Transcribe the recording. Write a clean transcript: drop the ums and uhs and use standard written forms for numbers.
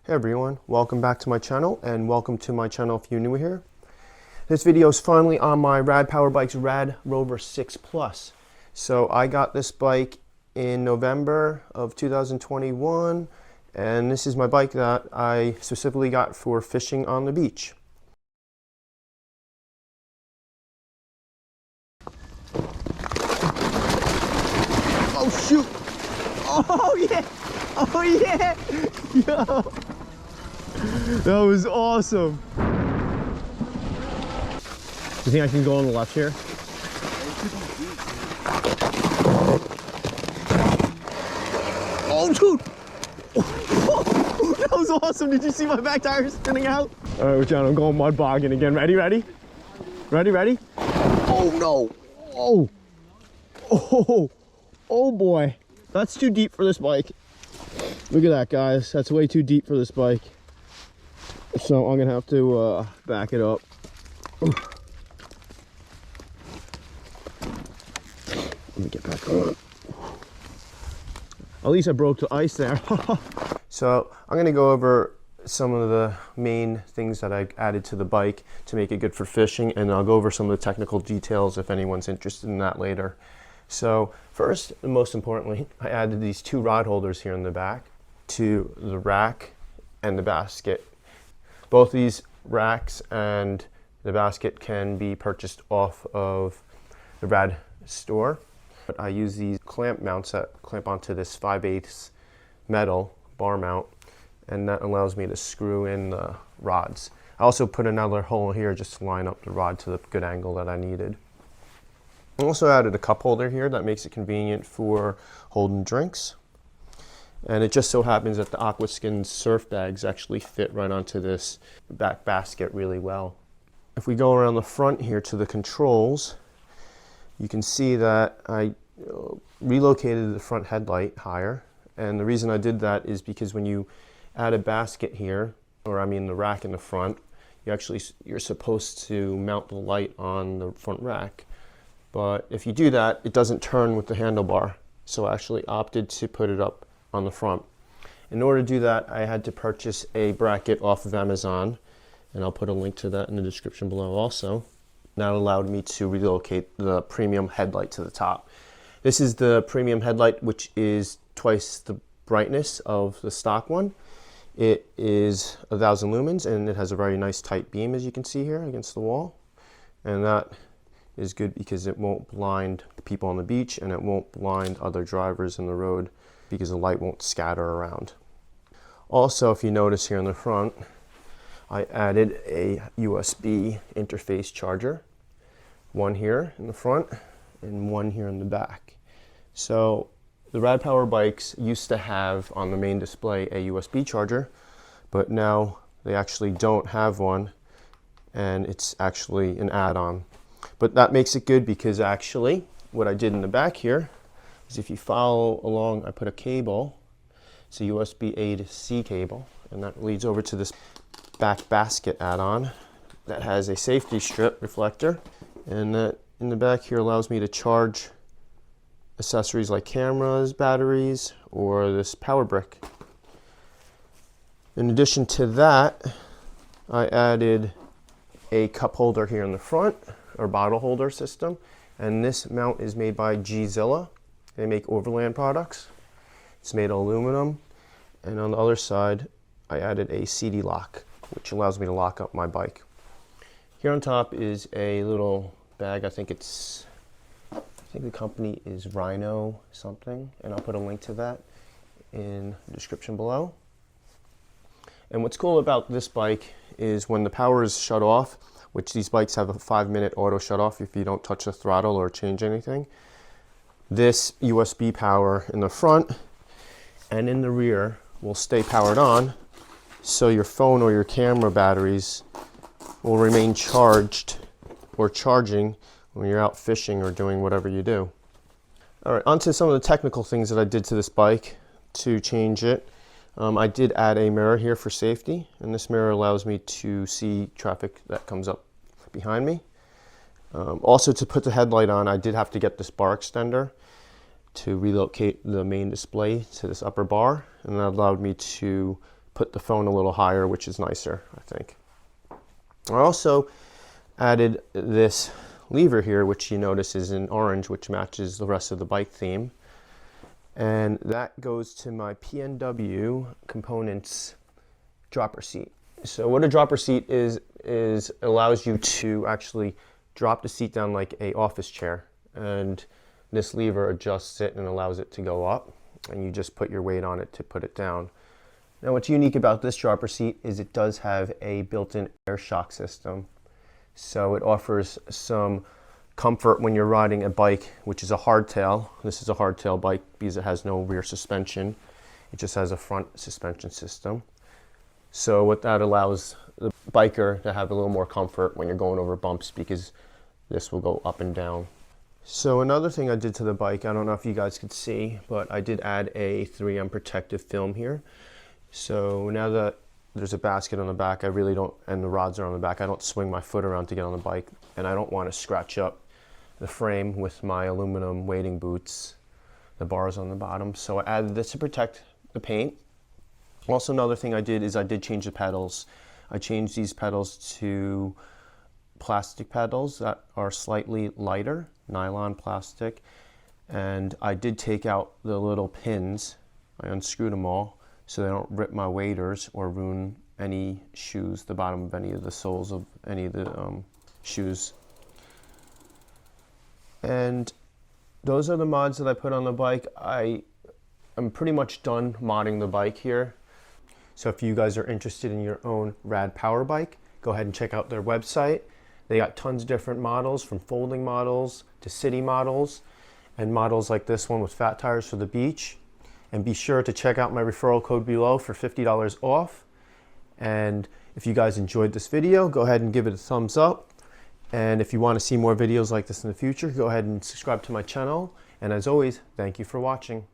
Hey everyone, welcome back to my channel, and welcome to my channel if you're new here. This video is finally on my Rad Power Bike's Rad Rover 6 Plus. So I got this bike in November of 2021, and this is my bike that I specifically got for fishing on the beach. Oh shoot! Oh yeah! Oh yeah! Yo! That was awesome. You think I can go on the left here? Oh, dude! That was awesome. Did you see my back tire spinning out? All right, John, I'm going mud bogging again. Ready? Ready? Ready? Ready? Oh, no. Oh. Oh. Oh, boy. That's too deep for this bike. Look at that, guys. That's way too deep for this bike. So I'm gonna have to back it up. Let me get back on. At least I broke the ice there. So I'm gonna go over some of the main things that I added to the bike to make it good for fishing, and I'll go over some of the technical details if anyone's interested in that later. So first, and most importantly, I added these two rod holders here in the back to the rack and the basket. Both these racks and the basket can be purchased off of the Rad store. But I use these clamp mounts that clamp onto this 5/8 metal bar mount, and that allows me to screw in the rods. I also put another hole here just to line up the rod to the good angle that I needed. I also added a cup holder here that makes it convenient for holding drinks. And it just so happens that the Aquaskin surf bags actually fit right onto this back basket really well. If we go around the front here to the controls, you can see that I relocated the front headlight higher. And the reason I did that is because when you add a basket here, or I mean the rack in the front, you're supposed to mount the light on the front rack. But if you do that, it doesn't turn with the handlebar. So I actually opted to put it up on the front. In order to do that, I had to purchase a bracket off of Amazon, and I'll put a link to that in the description below also. That allowed me to relocate the premium headlight to the top. This is the premium headlight, which is twice the brightness of the stock one. It is 1,000 lumens, and it has a very nice tight beam, as you can see here against the wall. And that is good because it won't blind the people on the beach, and it won't blind other drivers in the road because the light won't scatter around. Also, if you notice here in the front, I added a USB interface charger. One here in the front and one here in the back. So the Rad Power bikes used to have on the main display a USB charger, but now they actually don't have one, and it's actually an add-on. But that makes it good because actually what I did in the back here is, if you follow along, I put a cable. It's a USB A to C cable, and that leads over to this back basket add-on that has a safety strip reflector, and that in the back here allows me to charge accessories like cameras, batteries, or this power brick. In addition to that, I added a cup holder here in the front, or bottle holder system, and this mount is made by Gzilla. They make overland products. It's made of aluminum, and on the other side I added a CD lock, which allows me to lock up my bike. Here on top is a little bag. I think the company is Rhino something, and I'll put a link to that in the description below. And what's cool about this bike is when the power is shut off, which these bikes have a 5-minute auto shut off if you don't touch the throttle or change anything, this USB power in the front and in the rear will stay powered on, so your phone or your camera batteries will remain charged or charging when you're out fishing or doing whatever you do. All right, onto some of the technical things that I did to this bike to change it. I did add a mirror here for safety, and this mirror allows me to see traffic that comes up behind me. Also, to put the headlight on, I did have to get this bar extender to relocate the main display to this upper bar, and that allowed me to put the phone a little higher, which is nicer, I think. I also added this lever here, which you notice is in orange, which matches the rest of the bike theme. And that goes to my PNW Components dropper seat. So what a dropper seat is allows you to actually drop the seat down like a office chair, and this lever adjusts it and allows it to go up, and you just put your weight on it to put it down. Now what's unique about this dropper seat is it does have a built-in air shock system. So it offers some comfort when you're riding a bike, which is a hardtail. This is a hardtail bike because it has no rear suspension. It just has a front suspension system. So what that allows the biker to have a little more comfort when you're going over bumps, because this will go up and down. So another thing I did to the bike, I don't know if you guys could see, but I did add a 3M protective film here. So now that there's a basket on the back, I really don't, and the rods are on the back, I don't swing my foot around to get on the bike, and I don't want to scratch up the frame with my aluminum wading boots, the bars on the bottom. So I added this to protect the paint. Also, another thing I did is I did change the pedals. I changed these pedals to plastic pedals that are slightly lighter, nylon plastic, and I did take out the little pins. I unscrewed them all so they don't rip my waders or ruin any shoes, the bottom of any of the soles of any of the shoes. And those are the mods that I put on the bike. I'm pretty much done modding the bike here. So if you guys are interested in your own rad power bike, go ahead and check out their website. They got tons of different models, from folding models to city models, and models like this one with fat tires for the beach. And be sure to check out my referral code below for $50 off. And if you guys enjoyed this video, go ahead and give it a thumbs up. And if you want to see more videos like this in the future, go ahead and subscribe to my channel. And as always, thank you for watching.